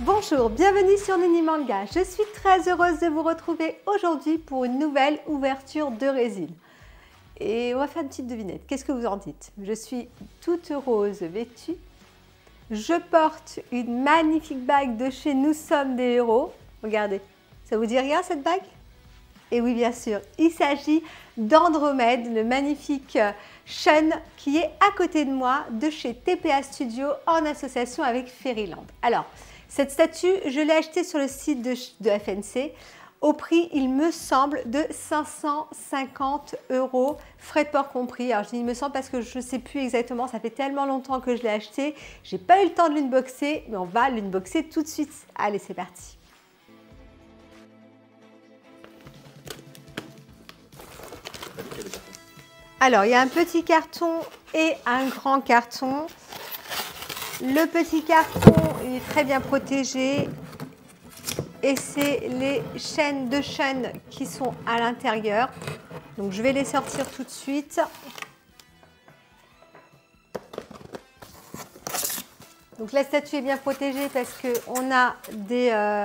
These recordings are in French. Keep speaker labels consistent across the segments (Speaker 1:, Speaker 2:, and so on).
Speaker 1: Bonjour, bienvenue sur Nini Manga. Je suis très heureuse de vous retrouver aujourd'hui pour une nouvelle ouverture de résine. Et on va faire une petite devinette. Qu'est-ce que vous en dites? Je suis toute rose vêtue. Je porte une magnifique bague de chez Nous sommes des héros. Regardez, ça vous dit rien cette bague? Et oui, bien sûr, il s'agit d'Andromède, le magnifique chêne qui est à côté de moi de chez TPA Studio en association avec Fairyland. Alors, cette statue, je l'ai achetée sur le site de FNC au prix, il me semble, de 550 €, frais de port compris. Alors, je dis il me semble parce que je ne sais plus exactement, ça fait tellement longtemps que je l'ai acheté. Je n'ai pas eu le temps de l'unboxer, mais on va l'unboxer tout de suite. Allez, c'est parti. Alors, il y a un petit carton et un grand carton. Le petit carton il est très bien protégé et c'est les chaînes de chêne qui sont à l'intérieur. Donc, je vais les sortir tout de suite. Donc, la statue est bien protégée parce qu'on a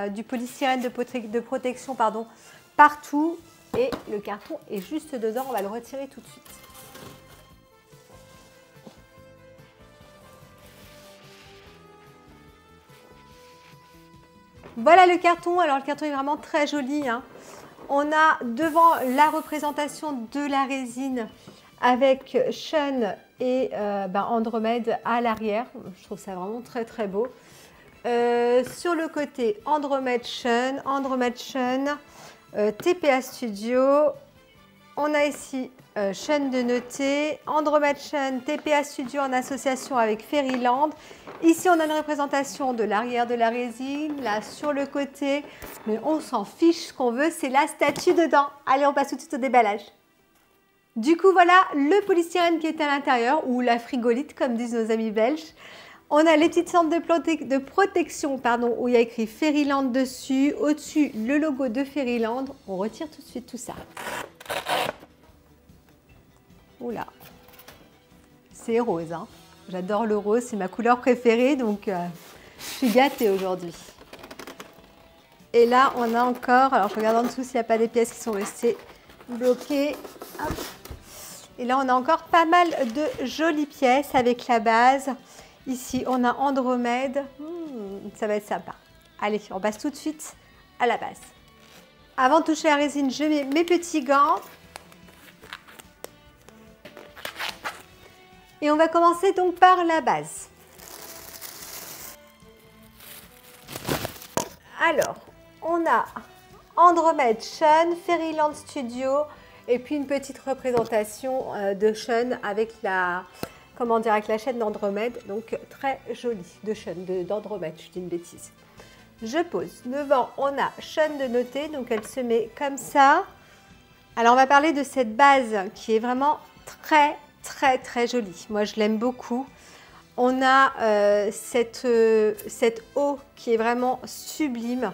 Speaker 1: du polystyrène de protection partout et le carton est juste dedans. On va le retirer tout de suite. Voilà le carton. Alors le carton est vraiment très joli, hein. On a devant la représentation de la résine avec Sean et Andromède à l'arrière. Je trouve ça vraiment très très beau. Sur le côté, Andromède Sean, TPA Studio. On a ici chaîne de noter, Andromède Sean, TPA Studio en association avec Fairyland. Ici, on a une représentation de l'arrière de la résine, là sur le côté, mais on s'en fiche, ce qu'on veut, c'est la statue dedans. Allez, on passe tout de suite au déballage. Du coup, voilà le polystyrène qui est à l'intérieur, ou la frigolite, comme disent nos amis belges. On a les petites sortes de protection où il y a écrit Fairyland dessus, au-dessus le logo de Fairyland. On retire tout de suite tout ça. Oula, c'est rose, hein. J'adore le rose, c'est ma couleur préférée, donc je suis gâtée aujourd'hui. Et là, on a encore, alors je regarde en dessous s'il n'y a pas des pièces qui sont restées bloquées. Hop. Et là, on a encore pas mal de jolies pièces avec la base. Ici, on a Andromède, ça va être sympa. Allez, on passe tout de suite à la base. Avant de toucher la résine, je mets mes petits gants. Et on va commencer donc par la base. Alors, on a Andromède Sean, Fairyland Studio, et puis une petite représentation de Sean avec avec la chaîne d'Andromède, donc très jolie, d'Andromède, je dis une bêtise. Je pose. Devant, on a Sean de noter, donc elle se met comme ça. Alors, on va parler de cette base qui est vraiment très jolie. Moi, je l'aime beaucoup. On a cette eau qui est vraiment sublime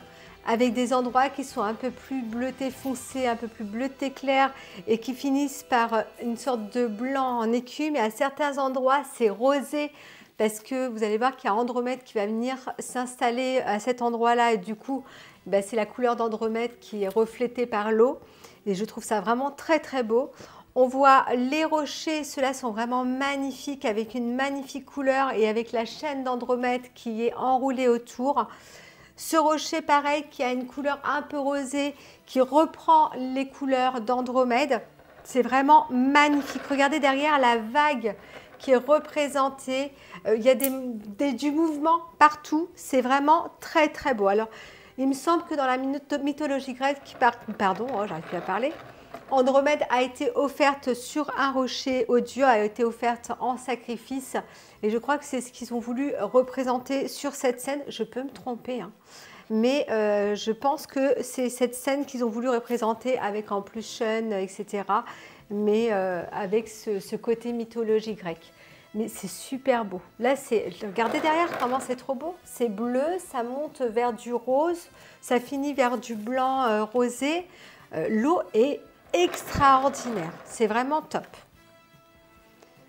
Speaker 1: avec des endroits qui sont un peu plus bleuté foncé, un peu plus bleuté clair et qui finissent par une sorte de blanc en écume. Et à certains endroits, c'est rosé parce que vous allez voir qu'il y a Andromède qui va venir s'installer à cet endroit-là et du coup, c'est la couleur d'Andromède qui est reflétée par l'eau. Et je trouve ça vraiment très beau. On voit les rochers, ceux-là sont vraiment magnifiques avec une magnifique couleur et avec la chaîne d'Andromède qui est enroulée autour. Ce rocher, pareil, qui a une couleur un peu rosée, qui reprend les couleurs d'Andromède. C'est vraiment magnifique. Regardez derrière la vague qui est représentée. Il y a du mouvement partout. C'est vraiment très beau. Alors, il me semble que dans la mythologie grecque, j'arrive plus à parler, Andromède a été offerte sur un rocher au dieu, a été offerte en sacrifice. Et je crois que c'est ce qu'ils ont voulu représenter sur cette scène. Je peux me tromper, hein. Mais je pense que c'est cette scène qu'ils ont voulu représenter avec en plus Sean, etc. Mais avec ce côté mythologie grecque. Mais c'est super beau. Là, regardez derrière comment c'est trop beau. C'est bleu, ça monte vers du rose, ça finit vers du blanc rosé. L'eau est extraordinaire. C'est vraiment top.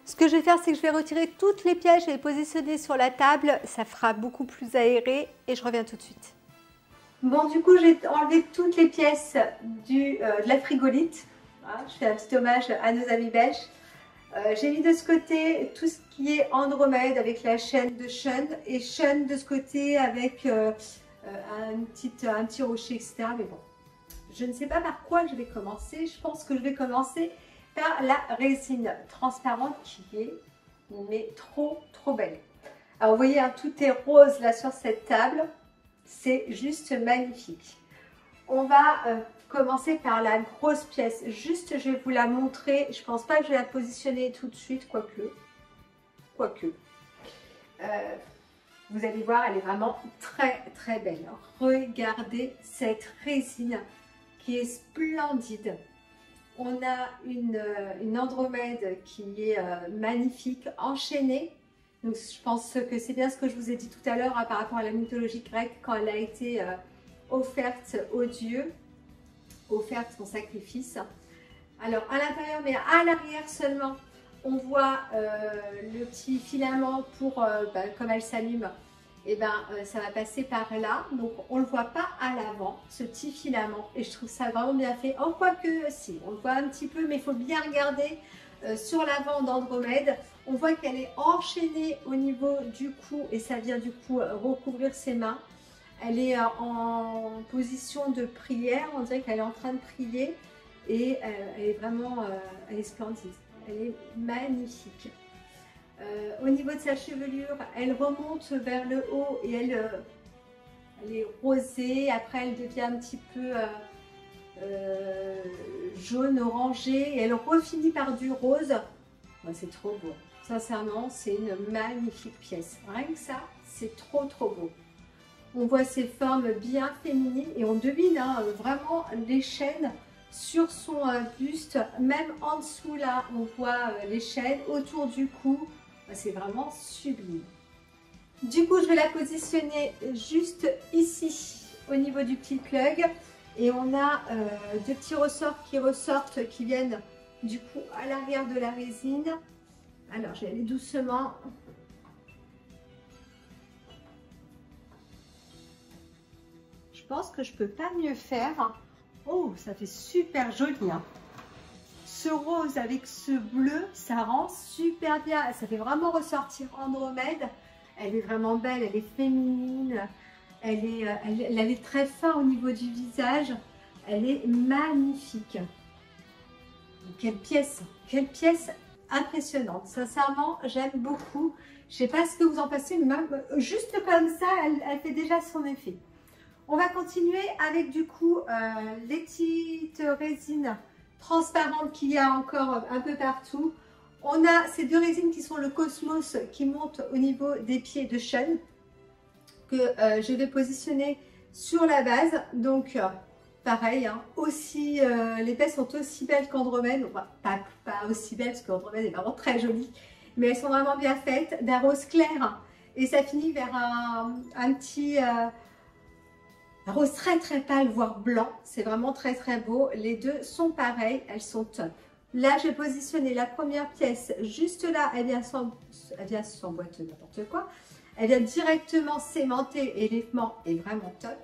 Speaker 1: Ce que je vais faire, c'est que je vais retirer toutes les pièces, je vais les positionner sur la table. Ça fera beaucoup plus aéré et je reviens tout de suite. Bon, du coup, j'ai enlevé toutes les pièces de la frigolite. Voilà, je fais un petit hommage à nos amis belges. J'ai mis de ce côté tout ce qui est Andromède avec la chaîne de Shun et Shun de ce côté avec un petit rocher, etc. Mais bon, je ne sais pas par quoi je vais commencer. Je pense que je vais commencer par la résine transparente qui est mais trop belle. Alors vous voyez, hein, tout est rose là sur cette table. C'est juste magnifique. On va commencer par la grosse pièce. Juste, je vais vous la montrer. Je ne pense pas que je vais la positionner tout de suite, quoique. Vous allez voir, elle est vraiment très belle. Alors, regardez cette résine qui est splendide. On a une Andromède qui est magnifique, enchaînée. Donc, je pense que c'est bien ce que je vous ai dit tout à l'heure hein, par rapport à la mythologie grecque quand elle a été offerte aux dieux, offerte son sacrifice. Alors à l'intérieur, mais à l'arrière seulement, on voit le petit filament pour, comme elle s'allume, et ça va passer par là. Donc on ne le voit pas à l'avant, ce petit filament. Et je trouve ça vraiment bien fait. Oh, quoique, si, on le voit un petit peu, mais il faut bien regarder sur l'avant d'Andromède. On voit qu'elle est enchaînée au niveau du cou et ça vient du coup recouvrir ses mains. Elle est en position de prière, on dirait qu'elle est en train de prier et elle est vraiment elle est splendide, elle est magnifique. Au niveau de sa chevelure, elle remonte vers le haut et elle est rosée, après elle devient un petit peu jaune orangé et elle refinit par du rose. C'est trop beau, sincèrement c'est une magnifique pièce, rien que ça c'est trop beau. On voit ses formes bien féminines et on devine hein, vraiment les chaînes sur son buste. Même en dessous là, on voit les chaînes autour du cou. C'est vraiment sublime. Du coup, je vais la positionner juste ici au niveau du petit plug. Et on a deux petits ressorts qui ressortent, qui viennent du coup à l'arrière de la résine. Alors, je vais aller doucement. Je pense que je peux pas mieux faire. Oh, ça fait super joli. Hein. Ce rose avec ce bleu, ça rend super bien. Ça fait vraiment ressortir Andromède. Elle est vraiment belle, elle est féminine. Elle est très fin au niveau du visage. Elle est magnifique. Quelle pièce impressionnante. Sincèrement, j'aime beaucoup. Je ne sais pas ce que vous en pensez, mais même juste comme ça, elle fait déjà son effet. On va continuer avec du coup les petites résines transparentes qu'il y a encore un peu partout. On a ces deux résines qui sont le Cosmos qui montent au niveau des pieds de Shun que je vais positionner sur la base. Donc pareil, hein, aussi les pièces sont aussi belles qu'Andromède. Pas aussi belles parce qu'Andromède est vraiment très jolie, mais elles sont vraiment bien faites, d'un rose clair et ça finit vers un petit un rose très pâle, voire blanc. C'est vraiment très beau. Les deux sont pareils, elles sont top. Là, je vais positionner la première pièce juste là. Elle vient s'emboîter n'importe quoi. Elle vient directement s'aimanter et l'aimant est vraiment top.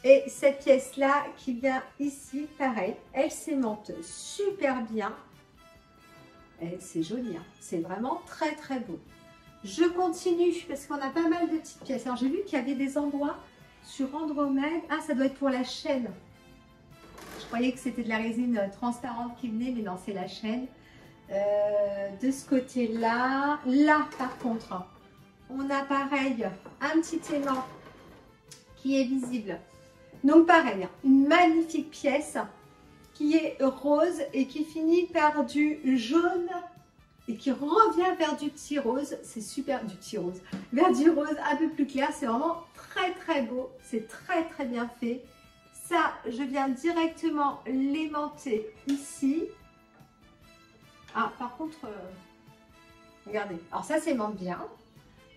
Speaker 1: Et cette pièce-là qui vient ici, pareil, elle s'aimante super bien. C'est joli, hein. C'est vraiment très beau. Je continue parce qu'on a pas mal de petites pièces. Alors, j'ai vu qu'il y avait des endroits sur Andromède. Ah, ça doit être pour la chaîne. Je croyais que c'était de la résine transparente qui venait, mais non, c'est la chaîne. De ce côté-là. Là, par contre, on a pareil, un petit aimant qui est visible. Donc, pareil, une magnifique pièce qui est rose et qui finit par du jaune et qui revient vers du petit rose. C'est super, du petit rose. Vers du rose un peu plus clair. C'est vraiment très beau. C'est très bien fait. Ça, je viens directement l'aimanter ici. Ah, par contre, regardez. Alors ça s'aimante bien,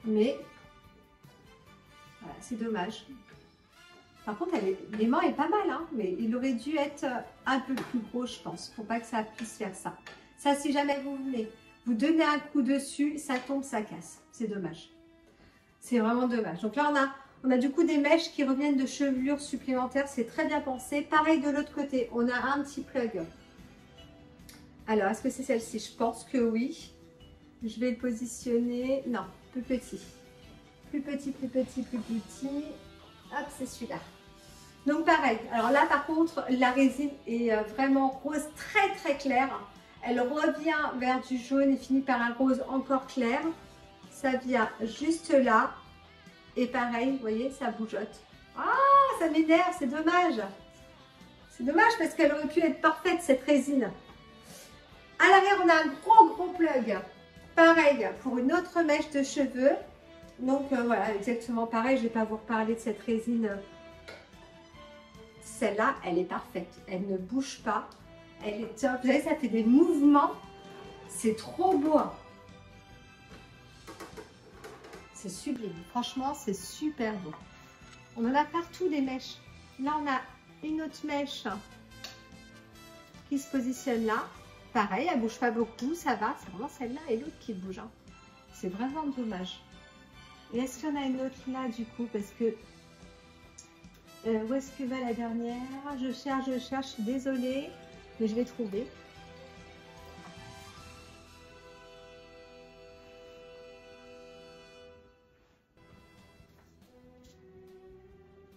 Speaker 1: mais voilà, c'est dommage. Par contre, l'aimant est pas mal, hein, mais il aurait dû être un peu plus gros, je pense, pour pas que ça puisse faire ça. Ça, si jamais vous venez vous donnez un coup dessus, ça tombe, ça casse. C'est dommage. C'est vraiment dommage. Donc là, on a du coup des mèches qui reviennent de chevelure supplémentaires. C'est très bien pensé. Pareil de l'autre côté, on a un petit plug. Alors, est-ce que c'est celle-ci? Je pense que oui. Je vais le positionner. Non, plus petit. Plus petit, plus petit, plus petit. Hop, c'est celui-là. Donc pareil. Alors là, par contre, la résine est vraiment rose très très claire. Elle revient vers du jaune et finit par un rose encore clair. Ça vient juste là. Et pareil, vous voyez, ça bougeotte. Ah, ça m'énerve, c'est dommage. C'est dommage parce qu'elle aurait pu être parfaite, cette résine. À l'arrière, on a un gros plug. Pareil, pour une autre mèche de cheveux. Donc voilà, exactement pareil. Je ne vais pas vous reparler de cette résine. Celle-là, elle est parfaite. Elle ne bouge pas. Elle est top. Vous savez, ça fait des mouvements. C'est trop beau. C'est sublime. Franchement, c'est super beau. On en a partout des mèches. Là, on a une autre mèche qui se positionne là. Pareil, elle ne bouge pas beaucoup. Ça va. C'est vraiment celle-là et l'autre qui bouge. C'est vraiment dommage. Et est-ce qu'il y en a une autre là, du coup? Parce que... où est-ce que va la dernière? Je cherche. Je suis désolée. Mais je vais trouver.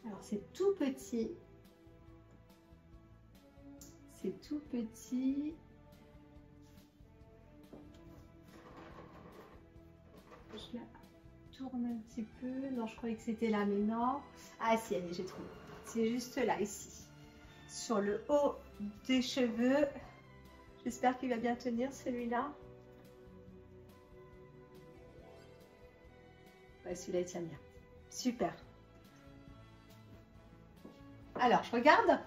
Speaker 1: Alors, c'est tout petit. C'est tout petit. Je la tourne un petit peu. Non, je croyais que c'était là, mais non. Ah si, allez, j'ai trouvé. C'est juste là, ici. Sur le haut des cheveux. J'espère qu'il va bien tenir celui-là. Ouais, celui-là, il tient bien. Super. Alors, je regarde.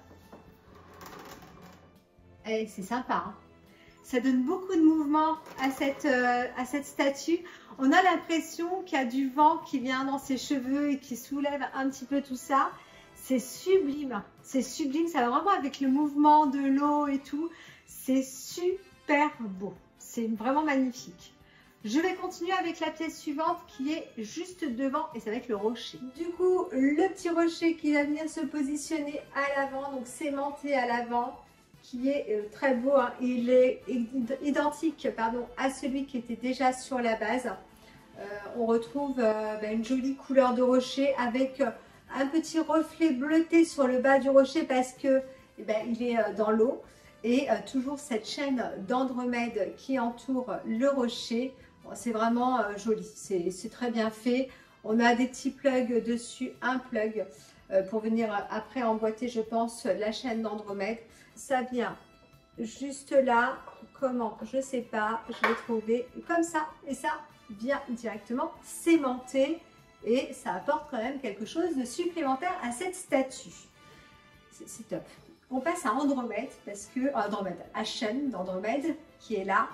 Speaker 1: Eh, c'est sympa. Hein, ça donne beaucoup de mouvement à cette statue. On a l'impression qu'il y a du vent qui vient dans ses cheveux et qui soulève un petit peu tout ça. C'est sublime. C'est sublime. Ça va vraiment avec le mouvement de l'eau et tout. C'est super beau. C'est vraiment magnifique. Je vais continuer avec la pièce suivante qui est juste devant et ça va être le rocher. Du coup, le petit rocher qui va venir se positionner à l'avant, donc sémenté à l'avant, qui est très beau. Hein. Il est identique à celui qui était déjà sur la base. On retrouve une jolie couleur de rocher avec un petit reflet bleuté sur le bas du rocher parce que il est dans l'eau. Et toujours cette chaîne d'Andromède qui entoure le rocher. Bon, c'est vraiment joli, c'est très bien fait. On a des petits plugs dessus, un plug pour venir après emboîter, je pense, la chaîne d'Andromède. Ça vient juste là. Comment? Je ne sais pas. Je l'ai trouvé comme ça. Et ça vient directement s'aimanter. Et ça apporte quand même quelque chose de supplémentaire à cette statue. C'est top. On passe à Andromède, parce que Andromède, à chaîne d'Andromède qui est là.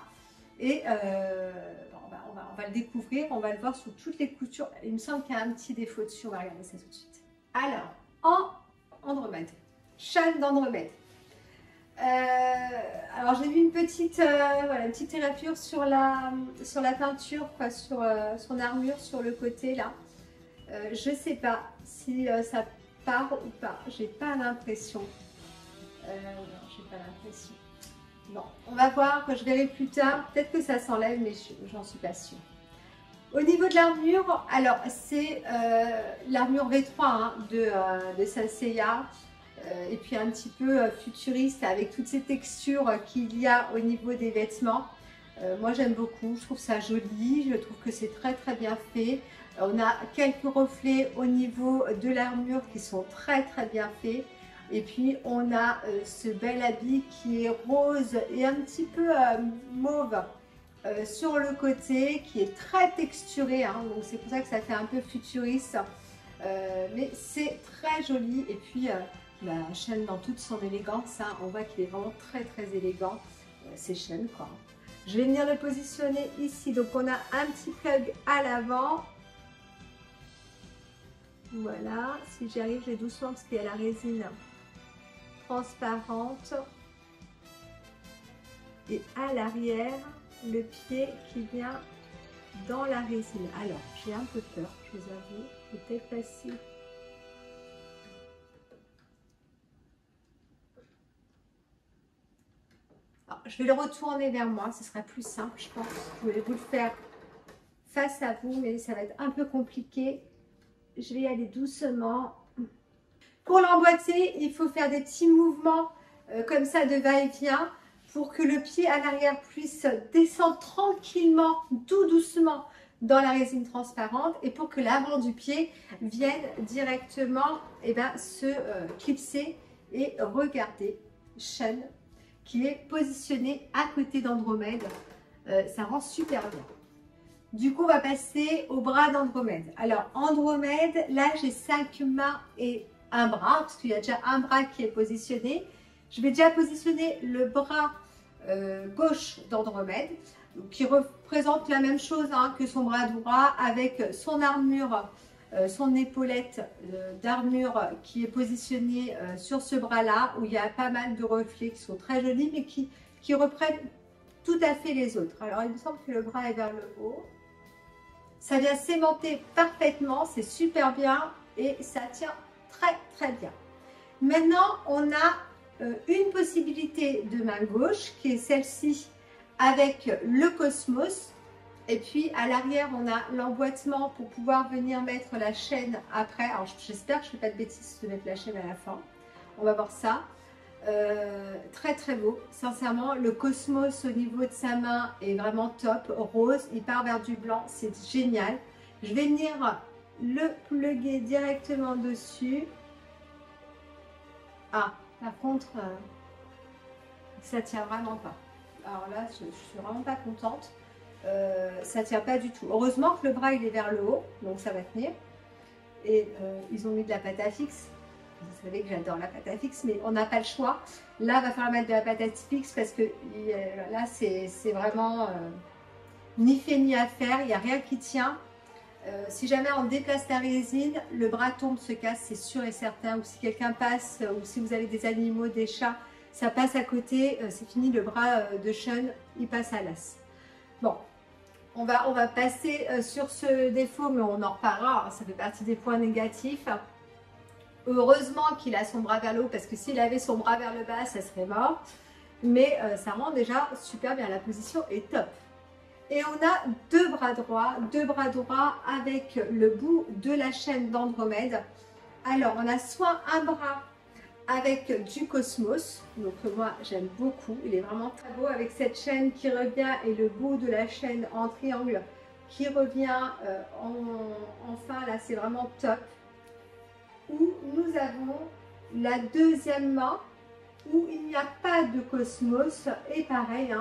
Speaker 1: Et on va le découvrir, on va le voir sous toutes les coutures. Il me semble qu'il y a un petit défaut dessus, on va regarder ça tout de suite. Alors, en Andromède, chaîne d'Andromède. Alors j'ai vu une petite éraflure sur la peinture, quoi, sur son armure sur le côté là. Je ne sais pas si ça part ou pas, j'ai pas l'impression. J'ai pas l'impression. Non, on va voir, quand je verrai plus tard, peut-être que ça s'enlève, mais j'en suis pas sûre. Au niveau de l'armure, alors c'est l'armure V3 hein, de Saint Seiya, et puis un petit peu futuriste avec toutes ces textures qu'il y a au niveau des vêtements. Moi j'aime beaucoup, je trouve ça joli, je trouve que c'est très très bien fait. On a quelques reflets au niveau de l'armure qui sont très très bien faits. Et puis on a ce bel habit qui est rose et un petit peu mauve sur le côté, qui est très texturé, hein, donc c'est pour ça que ça fait un peu futuriste. Mais c'est très joli. Et puis la chaîne dans toute son élégance, hein, on voit qu'il est vraiment très très élégant, ces chaînes quoi. Je vais venir le positionner ici, donc on a un petit plug à l'avant. Voilà, si j'y arrive, je vais doucement parce qu'il y a la résine transparente. Et à l'arrière, le pied qui vient dans la résine. Alors, j'ai un peu peur, je vous avoue. Je vais peut-être passer. Alors, je vais le retourner vers moi, ce sera plus simple, je pense. Je vais vous le faire face à vous, mais ça va être un peu compliqué. Je vais y aller doucement. Pour l'emboîter, il faut faire des petits mouvements comme ça de va-et-vient pour que le pied à l'arrière puisse descendre tranquillement, tout doucement dans la résine transparente et pour que l'avant du pied vienne directement se clipser et regarder Sean qui est positionné à côté d'Andromède. Ça rend super bien. Du coup, on va passer au bras d'Andromède. Alors, Andromède, là, j'ai 5 mains et un bras, parce qu'il y a déjà un bras qui est positionné. Je vais déjà positionner le bras gauche d'Andromède, qui représente la même chose que son bras droit, avec son armure, son épaulette d'armure qui est positionnée sur ce bras-là, où il y a pas mal de reflets qui sont très jolis, mais qui reprennent tout à fait les autres. Alors, il me semble que le bras est vers le haut. Ça vient s'aimanter parfaitement, c'est super bien et ça tient très très bien. Maintenant, on a une possibilité de main gauche qui est celle-ci avec le Cosmos. Et puis à l'arrière, on a l'emboîtement pour pouvoir venir mettre la chaîne après. Alors j'espère que je ne fais pas de bêtises de mettre la chaîne à la fin. On va voir ça. Très très beau, sincèrement. Le Cosmos au niveau de sa main est vraiment top, rose, il part vers du blanc, c'est génial. Je vais venir le plugger directement dessus. Ah, par contre, ça tient vraiment pas. Alors là, je suis vraiment pas contente. Ça tient pas du tout. Heureusement que le bras il est vers le haut, donc ça va tenir. Et ils ont mis de la pâte à fixe. Vous savez que j'adore la pâte à fixe, mais on n'a pas le choix. Là, il va falloir mettre de la pâte à fixe parce que là, c'est vraiment ni fait ni à faire. Il n'y a rien qui tient. Si jamais on déplace la résine, le bras tombe, se casse, c'est sûr et certain. Ou si quelqu'un passe, ou si vous avez des animaux, des chats, ça passe à côté, c'est fini, le bras de Sean, il passe à l'as. Bon, on va passer sur ce défaut, mais on en reparlera. Ça fait partie des points négatifs. Heureusement qu'il a son bras vers le haut, parce que s'il avait son bras vers le bas, ça serait mort. Mais ça rend déjà super bien, la position est top. Et on a deux bras droits avec le bout de la chaîne d'Andromède. Alors, on a soit un bras avec du Cosmos, donc moi j'aime beaucoup, il est vraiment très beau, avec cette chaîne qui revient et le bout de la chaîne en triangle qui revient enfin, là c'est vraiment top. Où nous avons la deuxième main où il n'y a pas de Cosmos et pareil,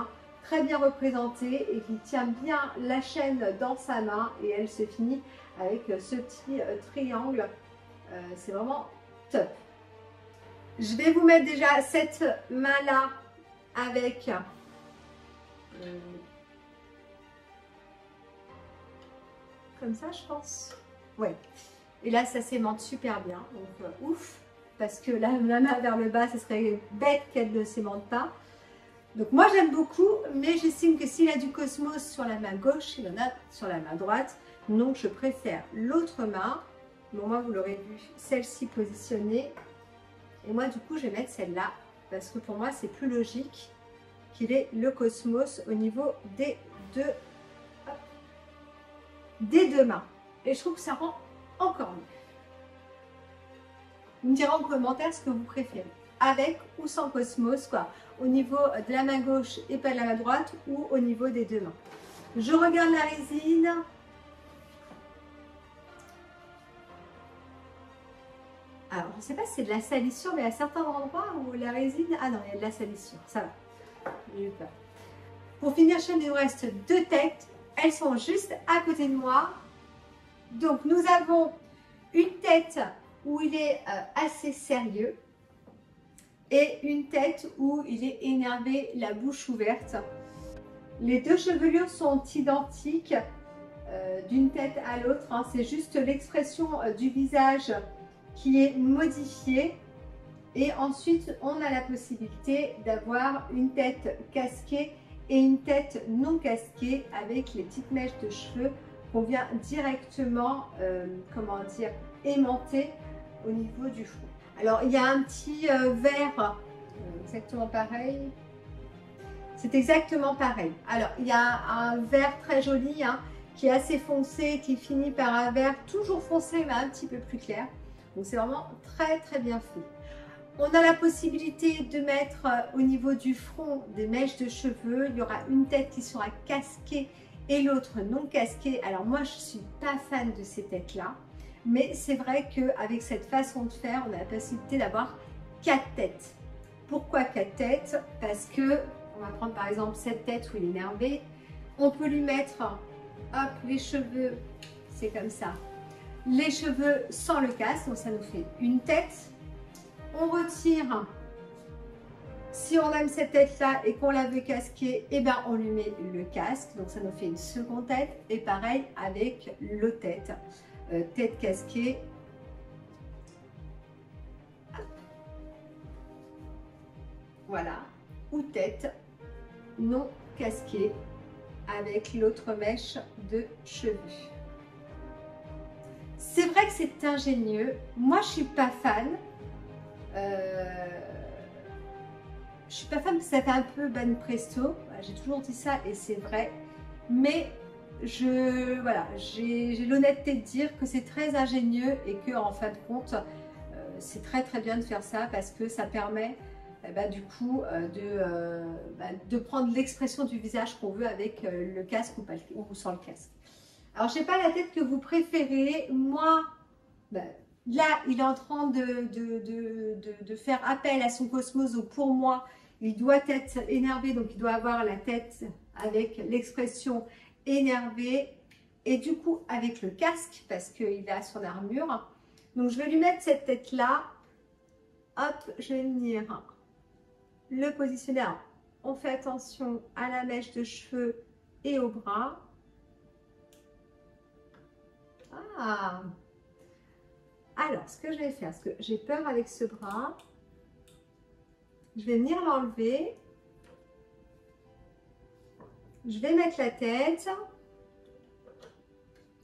Speaker 1: très bien représentée et qui tient bien la chaîne dans sa main et elle se finit avec ce petit triangle. C'est vraiment top. Je vais vous mettre déjà cette main là avec comme ça je pense. Ouais. Et là, ça s'aimante super bien. Donc, ouf, parce que la main vers le bas, ce serait bête qu'elle ne s'aimante pas. Donc, moi, j'aime beaucoup, mais j'estime que s'il a du Cosmos sur la main gauche, il en a sur la main droite. Donc, je préfère l'autre main. Bon, moi, vous l'aurez vu, celle-ci positionnée. Et moi, du coup, je vais mettre celle-là, parce que pour moi, c'est plus logique qu'il ait le Cosmos au niveau des deux mains. Et je trouve que ça rend encore mieux. Vous me direz en commentaire ce que vous préférez, avec ou sans Cosmos, quoi, au niveau de la main gauche et pas de la main droite, ou au niveau des deux mains. Je regarde la résine. Alors, je ne sais pas si c'est de la salissure, mais à certains endroits où la résine... Ah non, il y a de la salissure, ça va. J'ai eu peur. Pour finir, il nous reste deux têtes. Elles sont juste à côté de moi. Donc, nous avons une tête où il est assez sérieux et une tête où il est énervé, la bouche ouverte. Les deux chevelures sont identiques d'une tête à l'autre. C'est juste l'expression du visage qui est modifiée. Et ensuite, on a la possibilité d'avoir une tête casquée et une tête non casquée avec les petites mèches de cheveux qu'on vient directement, comment dire, aimanter au niveau du front. Alors il y a un petit vert exactement pareil. C'est exactement pareil. Alors il y a un vert très joli hein, qui est assez foncé, qui finit par un vert toujours foncé mais un petit peu plus clair. Donc c'est vraiment très bien fait. On a la possibilité de mettre au niveau du front des mèches de cheveux. Il y aura une tête qui sera casquée et l'autre non casquée. Alors moi je ne suis pas fan de ces têtes là. Mais c'est vrai qu'avec cette façon de faire, on a la possibilité d'avoir 4 têtes. Pourquoi 4 têtes? Parce que, on va prendre par exemple cette tête où il est énervé. On peut lui mettre, hop, les cheveux, c'est comme ça. Les cheveux sans le casque, donc ça nous fait une tête. On retire, si on aime cette tête-là et qu'on la veut casquer, eh ben on lui met le casque. Donc ça nous fait une seconde tête. Et pareil avec l'autre tête. Tête casquée. Voilà. Ou tête non casquée avec l'autre mèche de cheveux. C'est vrai que c'est ingénieux. Moi, je suis pas fan. Je suis pas fan parce que ça fait un peu Ben Presto. J'ai toujours dit ça et c'est vrai. Mais voilà, j'ai l'honnêteté de dire que c'est très ingénieux et que en fin de compte, c'est très bien de faire ça parce que ça permet du coup de prendre l'expression du visage qu'on veut avec le casque ou sans le casque. Alors je sais pas la tête que vous préférez. Moi, là il est en train de faire appel à son cosmos, donc pour moi il doit être énervé, donc il doit avoir la tête avec l'expression énervé et du coup avec le casque parce qu'il a son armure. Donc je vais lui mettre cette tête là, hop, je vais venir le positionner. Alors, on fait attention à la mèche de cheveux et au bras. Alors ce que je vais faire, parce que j'ai peur avec ce bras, je vais venir l'enlever. Je vais mettre la tête.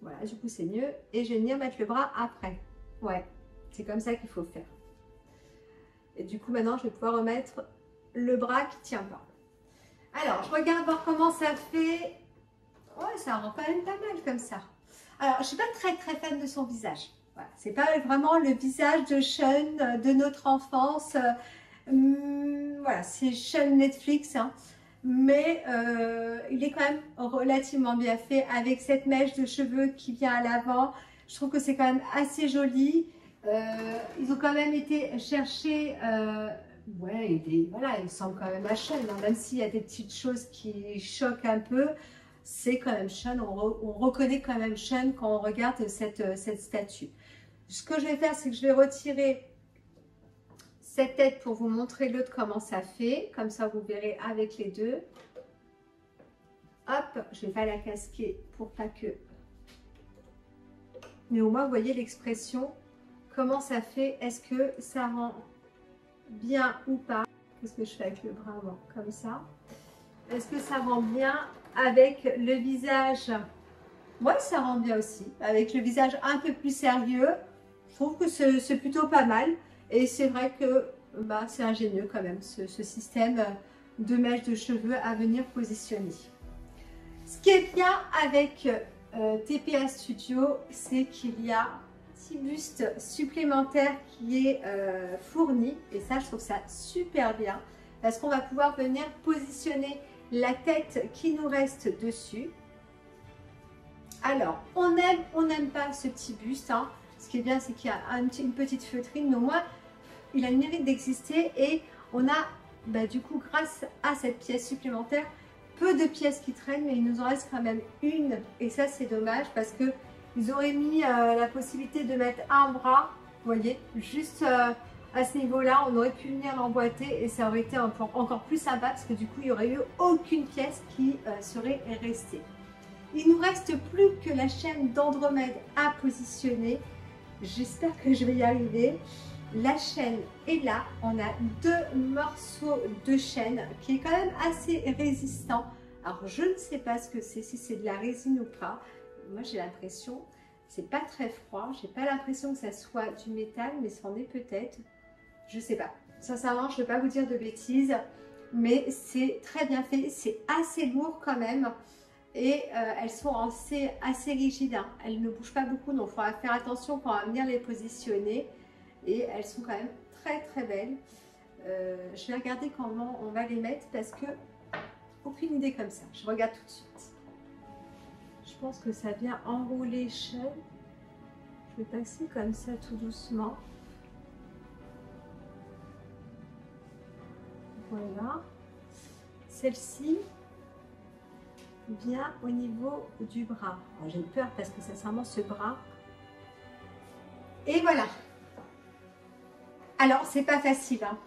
Speaker 1: Voilà, du coup c'est mieux. Et je vais venir mettre le bras après. Ouais, c'est comme ça qu'il faut faire. Et du coup maintenant je vais pouvoir remettre le bras qui tient pas. Alors je regarde voir comment ça fait. Ouais, ça rend quand même pas mal comme ça. Alors je suis pas très fan de son visage. Voilà, c'est pas vraiment le visage de Sean de notre enfance. Voilà, c'est Sean Netflix. Hein. Mais il est quand même relativement bien fait avec cette mèche de cheveux qui vient à l'avant. Je trouve que c'est quand même assez joli. Ils ont quand même été chercher, ouais, voilà, il ressemble quand même à Sean, hein, même s'il y a des petites choses qui choquent un peu. C'est quand même Sean, on reconnaît quand même Sean quand on regarde cette statue. Ce que je vais faire, c'est que je vais retirer cette tête pour vous montrer l'autre comment ça fait. Comme ça, vous verrez avec les deux. Hop, je ne vais pas la casquer pour pas que... Mais au moins, vous voyez l'expression, comment ça fait. Est-ce que ça rend bien ou pas? Qu'est-ce que je fais avec le bras avant? Comme ça. Est-ce que ça rend bien avec le visage? Ouais, ça rend bien aussi. Avec le visage un peu plus sérieux, je trouve que c'est plutôt pas mal. Et c'est vrai que c'est ingénieux quand même, ce système de mèches de cheveux à venir positionner. Ce qui est bien avec TPA Studio, c'est qu'il y a un petit buste supplémentaire qui est fourni. Et ça, je trouve ça super bien. Parce qu'on va pouvoir venir positionner la tête qui nous reste dessus. Alors, on n'aime pas ce petit buste. Hein. Ce qui est bien, c'est qu'il y a une petite feutrine, mais au moins, il a le mérite d'exister et on a, du coup, grâce à cette pièce supplémentaire, peu de pièces qui traînent, mais il nous en reste quand même une. Et ça, c'est dommage parce qu'ils auraient mis la possibilité de mettre un bras, vous voyez, juste à ce niveau-là, on aurait pu venir l'emboîter et ça aurait été encore plus sympa parce que du coup, il n'y aurait eu aucune pièce qui serait restée. Il nous reste plus que la chaîne d'Andromède à positionner. J'espère que je vais y arriver. La chaîne est là. On a 2 morceaux de chaîne qui est quand même assez résistant. Alors, je ne sais pas ce que c'est, si c'est de la résine ou pas. Moi, j'ai l'impression, c'est pas très froid. J'ai pas l'impression que ça soit du métal, mais c'en est peut-être. Je sais pas. Sincèrement, je ne vais pas vous dire de bêtises, mais c'est très bien fait. C'est assez lourd quand même. Et elles sont assez rigides. Hein. Elles ne bougent pas beaucoup, donc il faudra faire attention quand on va venir les positionner. Et elles sont quand même très belles. Je vais regarder comment on va les mettre parce que aucune idée comme ça. Je regarde tout de suite. Je pense que ça vient enrouler chaîne. Je vais passer comme ça tout doucement. Voilà. Celle-ci vient au niveau du bras. J'ai peur parce que sincèrement ce bras. Et voilà. Alors c'est pas facile. Hein.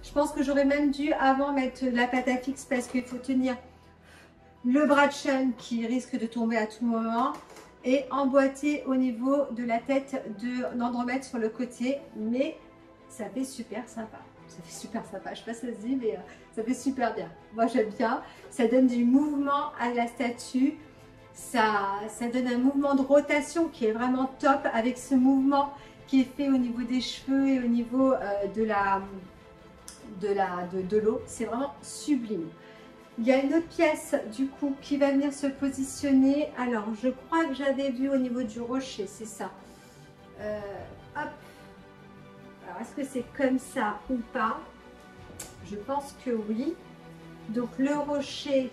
Speaker 1: Je pense que j'aurais même dû avant mettre la pâte à fixe parce qu'il faut tenir le bras de chaîne qui risque de tomber à tout moment et emboîter au niveau de la tête d'Andromède sur le côté. Mais ça fait super sympa. Ça fait super sympa, je sais pas si ça se dit, mais ça fait super bien. Moi j'aime bien, ça donne du mouvement à la statue, ça donne un mouvement de rotation qui est vraiment top avec ce mouvement qui est fait au niveau des cheveux et au niveau de l'eau. C'est vraiment sublime. Il y a une autre pièce du coup qui va venir se positionner. Alors je crois que j'avais vu au niveau du rocher, c'est ça. Hop. Alors est-ce que c'est comme ça ou pas? Je pense que oui. Donc le rocher,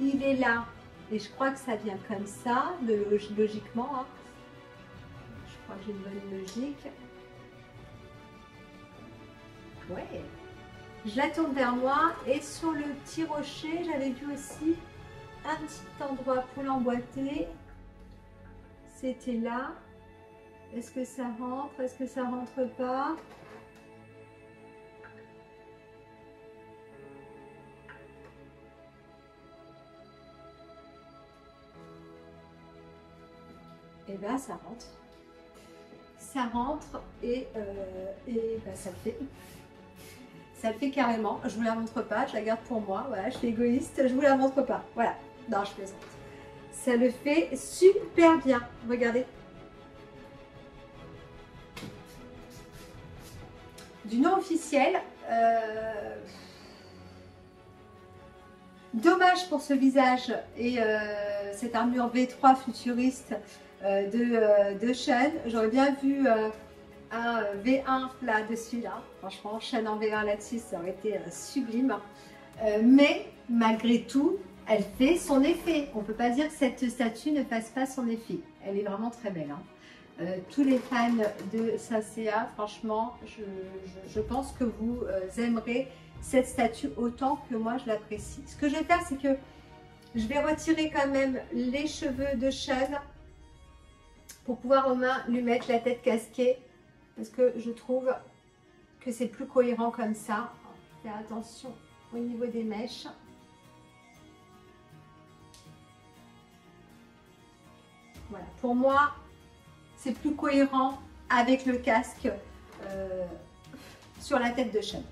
Speaker 1: il est là. Et je crois que ça vient comme ça, logiquement. Hein. Je crois que j'ai une bonne logique. Ouais. Je la tourne vers moi et sur le petit rocher, j'avais vu aussi un petit endroit pour l'emboîter. C'était là. Est-ce que ça rentre? Est-ce que ça rentre pas? Et bien ça rentre. Ça rentre et ben, ça le fait. Ça le fait carrément. Je vous la montre pas, je la garde pour moi. Voilà, je suis égoïste, je vous la montre pas. Voilà. Non, je plaisante. Ça le fait super bien. Regardez. Du nom officiel. Dommage pour ce visage et cette armure V3 futuriste de Shen. J'aurais bien vu un V1 là-dessus, là. Franchement, Shen en V1 là-dessus, ça aurait été sublime. Mais malgré tout, elle fait son effet. On ne peut pas dire que cette statue ne fasse pas son effet. Elle est vraiment très belle. Hein. Tous les fans de Sacea, franchement, je pense que vous aimerez cette statue autant que moi je l'apprécie. Ce que je vais faire, c'est que je vais retirer quand même les cheveux de Shen pour pouvoir au moins lui mettre la tête casquée parce que je trouve que c'est plus cohérent comme ça. Faire attention au niveau des mèches. Voilà, pour moi, c'est plus cohérent avec le casque sur la tête de Shen.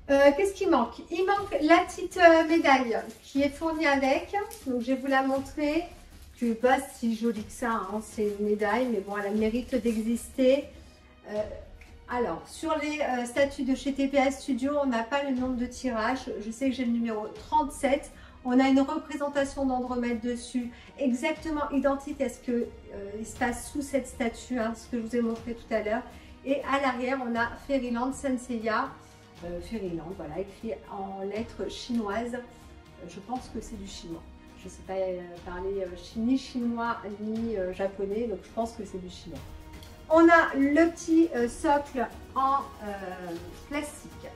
Speaker 1: Qu'est-ce qui manque? Il manque la petite médaille qui est fournie avec. Donc, je vais vous la montrer. Qui n'est pas si jolie que ça. Hein. C'est une médaille, mais bon, elle a le mérite d'exister. Alors, sur les statues de chez TPA Studio, on n'a pas le nombre de tirages. Je sais que j'ai le numéro 37. On a une représentation d'Andromède dessus, exactement identique à ce qu'il se passe sous cette statue, hein, ce que je vous ai montré tout à l'heure. Et à l'arrière, on a Fairyland Senseiya. Fairyland, voilà, écrit en lettres chinoises. Je pense que c'est du chinois. Je ne sais pas parler ni chinois ni japonais, donc je pense que c'est du chinois. On a le petit socle en plastique.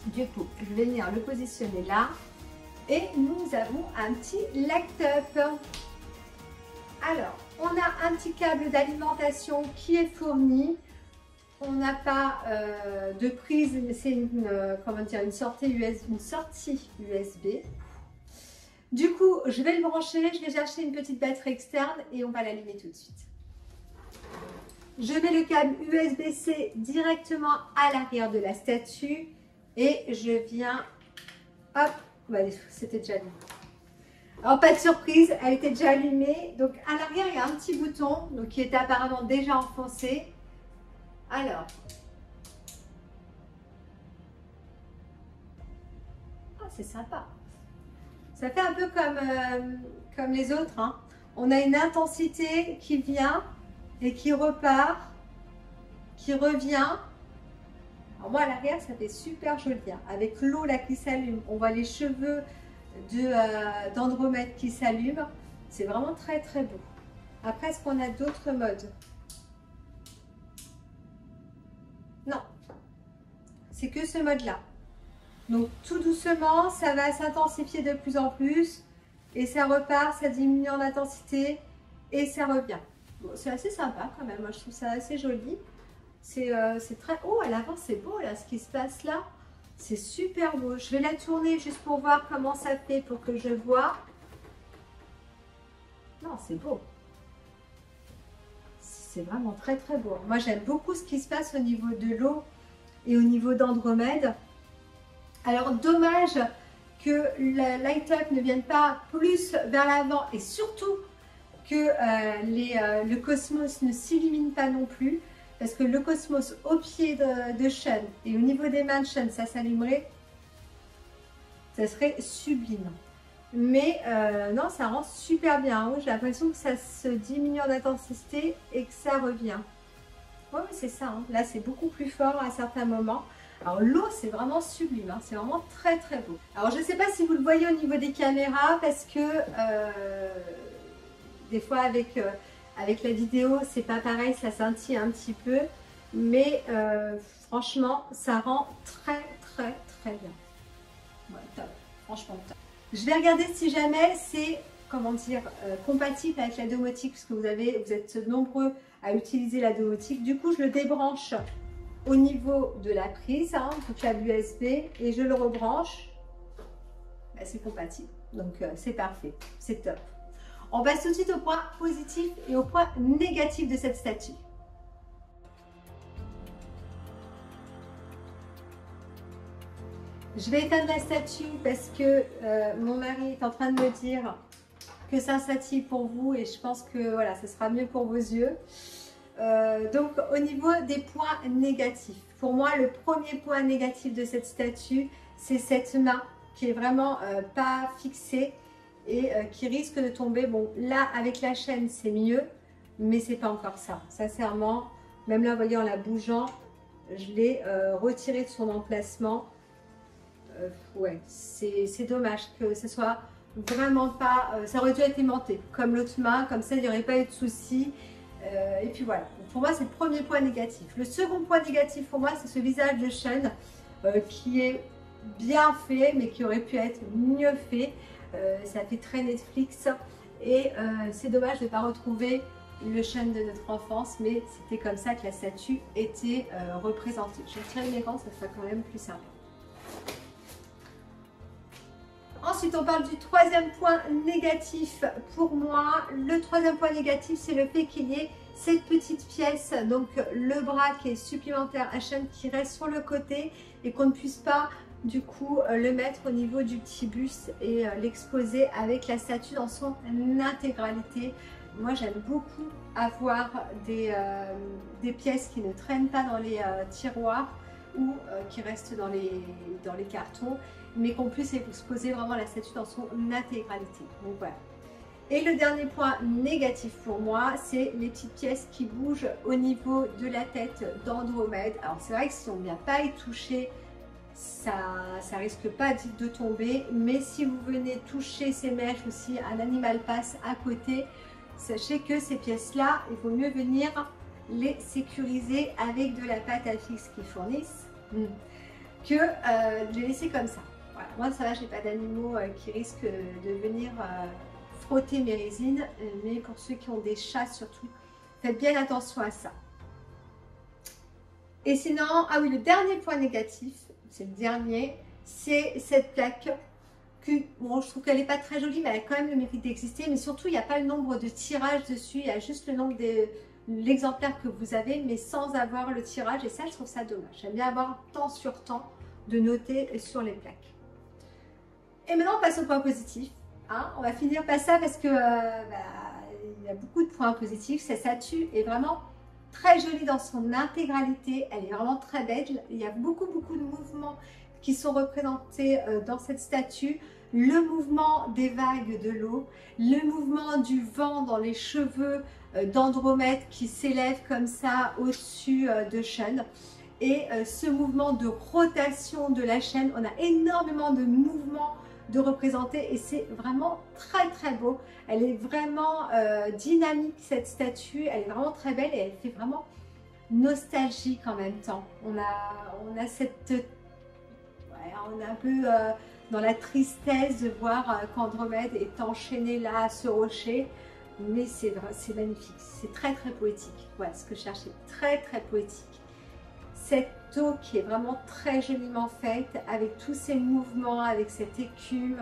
Speaker 1: Du coup, je vais venir le positionner là. Et nous avons un petit light-up. Alors, on a un petit câble d'alimentation qui est fourni. On n'a pas de prise, mais c'est une sortie USB. Du coup, je vais le brancher, je vais chercher une petite batterie externe et on va l'allumer tout de suite. Je mets le câble USB-C directement à l'arrière de la statue et je viens Hop, bah, c'était déjà allumé. Alors pas de surprise, elle était déjà allumée. Donc à l'arrière, il y a un petit bouton donc, qui était apparemment déjà enfoncé. Alors, c'est sympa. Ça fait un peu comme les autres. Hein. On a une intensité qui vient et qui repart, qui revient. Alors moi à l'arrière, ça fait super joli. Hein. Avec l'eau là qui s'allume, on voit les cheveux d'Andromède qui s'allument. C'est vraiment très très beau. Après, est-ce qu'on a d'autres modes? Non, c'est que ce mode-là. Donc tout doucement, ça va s'intensifier de plus en plus et ça repart, ça diminue en intensité et ça revient. Bon, c'est assez sympa quand même, moi je trouve ça assez joli. C'est très... Oh, à l'avant c'est beau là, ce qui se passe là. C'est super beau. Je vais la tourner juste pour voir comment ça fait pour que je vois. Non, c'est beau. C'est vraiment très très beau. Moi j'aime beaucoup ce qui se passe au niveau de l'eau et au niveau d'Andromède. Alors dommage que la Light Up ne vienne pas plus vers l'avant et surtout que le Cosmos ne s'illumine pas non plus parce que le Cosmos au pied de Shun et au niveau des mains de Shun, ça s'allumerait, ça serait sublime. Mais non, ça rend super bien. J'ai l'impression que ça se diminue en intensité et que ça revient. Oui, c'est ça. Hein. Là, c'est beaucoup plus fort à certains moments. Alors l'eau, c'est vraiment sublime, hein. C'est vraiment très très beau. Alors je ne sais pas si vous le voyez au niveau des caméras parce que des fois avec la vidéo, c'est pas pareil, ça scintille un petit peu. Mais franchement, ça rend très très très bien. Ouais, top. Franchement top. Je vais regarder si jamais c'est, comment dire, compatible avec la domotique parce que vous êtes nombreux à utiliser la domotique. Du coup, je le débranche au niveau de la prise, hein, du câble USB, et je le rebranche. Ben, c'est compatible, donc c'est parfait, c'est top. On passe tout de suite au point positif et au point négatif de cette statue. Je vais éteindre la statue parce que mon mari est en train de me dire que ça s'attire pour vous et je pense que voilà, ce sera mieux pour vos yeux. Donc au niveau des points négatifs, pour moi le premier point négatif de cette statue, c'est cette main qui est vraiment pas fixée et qui risque de tomber. Bon là avec la chaîne c'est mieux, mais c'est pas encore ça. Sincèrement, même là vous voyez en la bougeant, je l'ai retirée de son emplacement. Ouais, c'est dommage que ce soit vraiment pas... ça aurait dû être aimanté comme l'autre main, comme ça il n'y aurait pas eu de soucis. Et puis voilà, pour moi c'est le premier point négatif. Le second point négatif pour moi c'est ce visage de Shun qui est bien fait mais qui aurait pu être mieux fait. Ça fait très Netflix et c'est dommage de ne pas retrouver le Shun de notre enfance, mais c'était comme ça que la statue était représentée. Je vais tirer mes gants, ça sera quand même plus simple. Ensuite, on parle du troisième point négatif pour moi. Le troisième point négatif, c'est le fait qu'il y ait cette petite pièce, donc le bras qui est supplémentaire à chaîne qui reste sur le côté et qu'on ne puisse pas du coup le mettre au niveau du petit buste et l'exposer avec la statue dans son intégralité. Moi, j'aime beaucoup avoir des pièces qui ne traînent pas dans les tiroirs ou qui restent dans les cartons, mais qu'on puisse exposer vraiment la statue dans son intégralité. Donc voilà. Et le dernier point négatif pour moi, c'est les petites pièces qui bougent au niveau de la tête d'Andromède. Alors c'est vrai que si on ne vient pas y toucher, ça risque pas de tomber, mais si vous venez toucher ces mèches ou si un animal passe à côté, sachez que ces pièces-là, il vaut mieux venir les sécuriser avec de la pâte à fixe qu'ils fournissent que de les laisser comme ça. Voilà. Moi ça va, j'ai pas d'animaux qui risquent de venir frotter mes résines, mais pour ceux qui ont des chats surtout, faites bien attention à ça. Et sinon, ah oui, le dernier point négatif, c'est le dernier, c'est cette plaque que, bon, je trouve qu'elle n'est pas très jolie, mais elle a quand même le mérite d'exister, mais surtout il n'y a pas le nombre de tirages dessus, il y a juste le nombre de l'exemplaire que vous avez, mais sans avoir le tirage, et ça je trouve ça dommage. J'aime bien avoir temps sur temps de noter sur les plaques. Et maintenant, on passe au point positif. Hein. On va finir par ça parce que il y a beaucoup de points positifs. Cette statue est vraiment très jolie dans son intégralité. Elle est vraiment très belle. Il y a beaucoup de mouvements qui sont représentés dans cette statue. Le mouvement des vagues de l'eau, le mouvement du vent dans les cheveux d'Andromède qui s'élève comme ça au-dessus de Shun. Et ce mouvement de rotation de la chaîne, on a énormément de mouvements de représenter et c'est vraiment très beau. Elle est vraiment dynamique cette statue, elle est vraiment très belle et elle fait vraiment nostalgique en même temps. On a cette... Ouais, on est un peu dans la tristesse de voir qu'Andromède est enchaîné là à ce rocher, mais c'est magnifique, c'est très poétique. Voilà ce que je cherchais, très poétique. Cette eau qui est vraiment très joliment faite, avec tous ces mouvements, avec cette écume,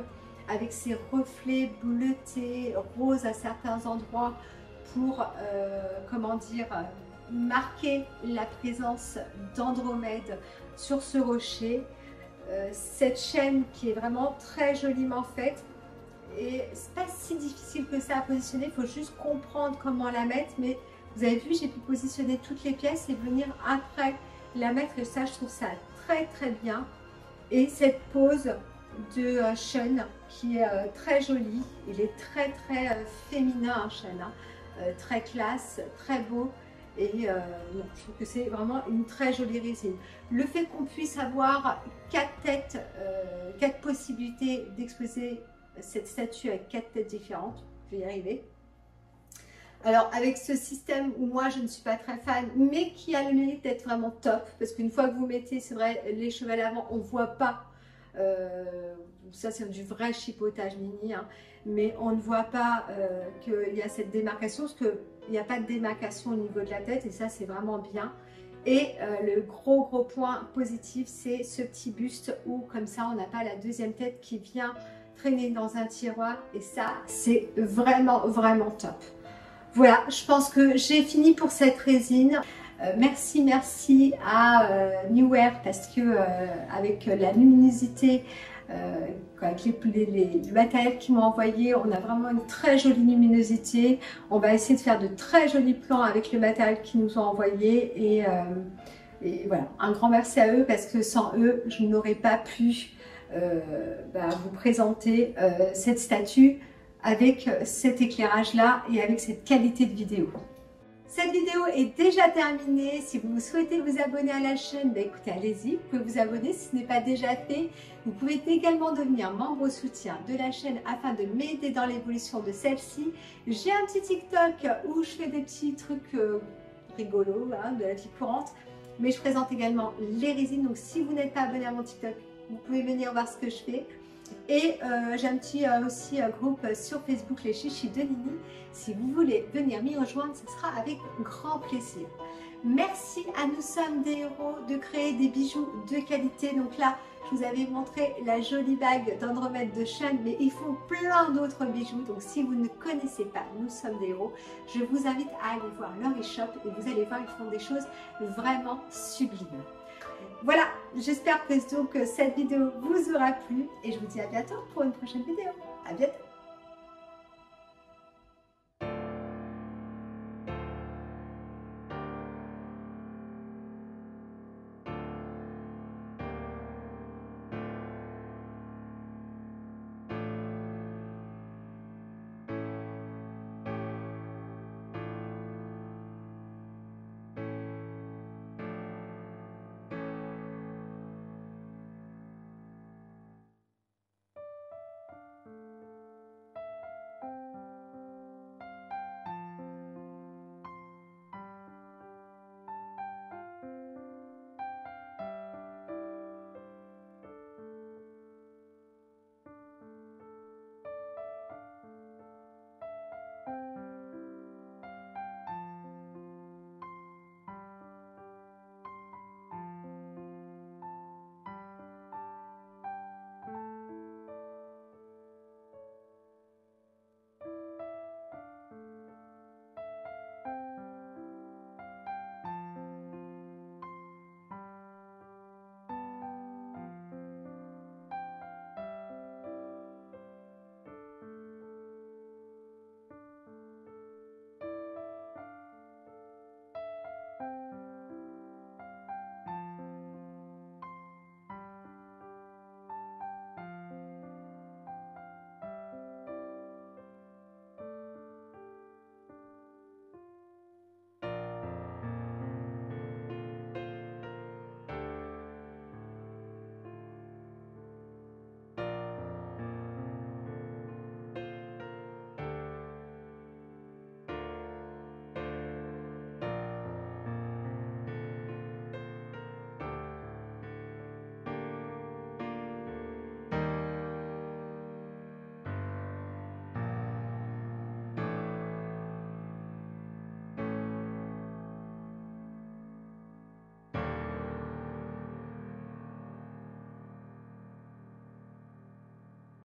Speaker 1: avec ces reflets bleutés, roses à certains endroits pour, comment dire, marquer la présence d'Andromède sur ce rocher. Cette chaîne qui est vraiment très joliment faite et c'est pas si difficile que ça à positionner, il faut juste comprendre comment la mettre, mais vous avez vu, j'ai pu positionner toutes les pièces et venir après la mettre et ça je trouve ça très bien. Et cette pose de Shun qui est très jolie, il est très féminin Shun, hein, très classe, très beau et je trouve que c'est vraiment une très jolie résine. Le fait qu'on puisse avoir 4 têtes, 4 possibilités d'exposer cette statue avec 4 têtes différentes, je vais y arriver. Alors avec ce système où moi je ne suis pas très fan, mais qui a le mérite d'être vraiment top, parce qu'une fois que vous mettez, c'est vrai, les cheveux à l'avant, on ne voit pas, ça c'est du vrai chipotage mini, hein, mais on ne voit pas qu'il y a cette démarcation, parce qu'il n'y a pas de démarcation au niveau de la tête, et ça c'est vraiment bien. Et le gros point positif, c'est ce petit buste où comme ça on n'a pas la deuxième tête qui vient traîner dans un tiroir, et ça c'est vraiment top. Voilà, je pense que j'ai fini pour cette résine. Merci à Neewer parce que avec la luminosité, avec le matériel qu'ils m'ont envoyé, on a vraiment une très jolie luminosité. On va essayer de faire de très jolis plans avec le matériel qu'ils nous ont envoyé et voilà, un grand merci à eux parce que sans eux, je n'aurais pas pu vous présenter cette statue avec cet éclairage là et avec cette qualité de vidéo. Cette vidéo est déjà terminée. Si vous souhaitez vous abonner à la chaîne, écoutez, allez-y, vous pouvez vous abonner si ce n'est pas déjà fait. Vous pouvez également devenir membre au soutien de la chaîne afin de m'aider dans l'évolution de celle-ci. J'ai un petit TikTok où je fais des petits trucs rigolos, hein, de la vie courante, mais je présente également les résines. Donc si vous n'êtes pas abonné à mon TikTok, vous pouvez venir voir ce que je fais. Et j'ai un petit aussi groupe sur Facebook, les Chichis de Nini. Si vous voulez venir m'y rejoindre, ce sera avec grand plaisir. Merci à Nous Sommes des Héros de créer des bijoux de qualité. Donc là, je vous avais montré la jolie bague d'Andromède de Shun, mais ils font plein d'autres bijoux. Donc si vous ne connaissez pas Nous Sommes des Héros, je vous invite à aller voir leur e-shop et vous allez voir, ils font des choses vraiment sublimes. Voilà, j'espère que cette vidéo vous aura plu et je vous dis à bientôt pour une prochaine vidéo. À bientôt.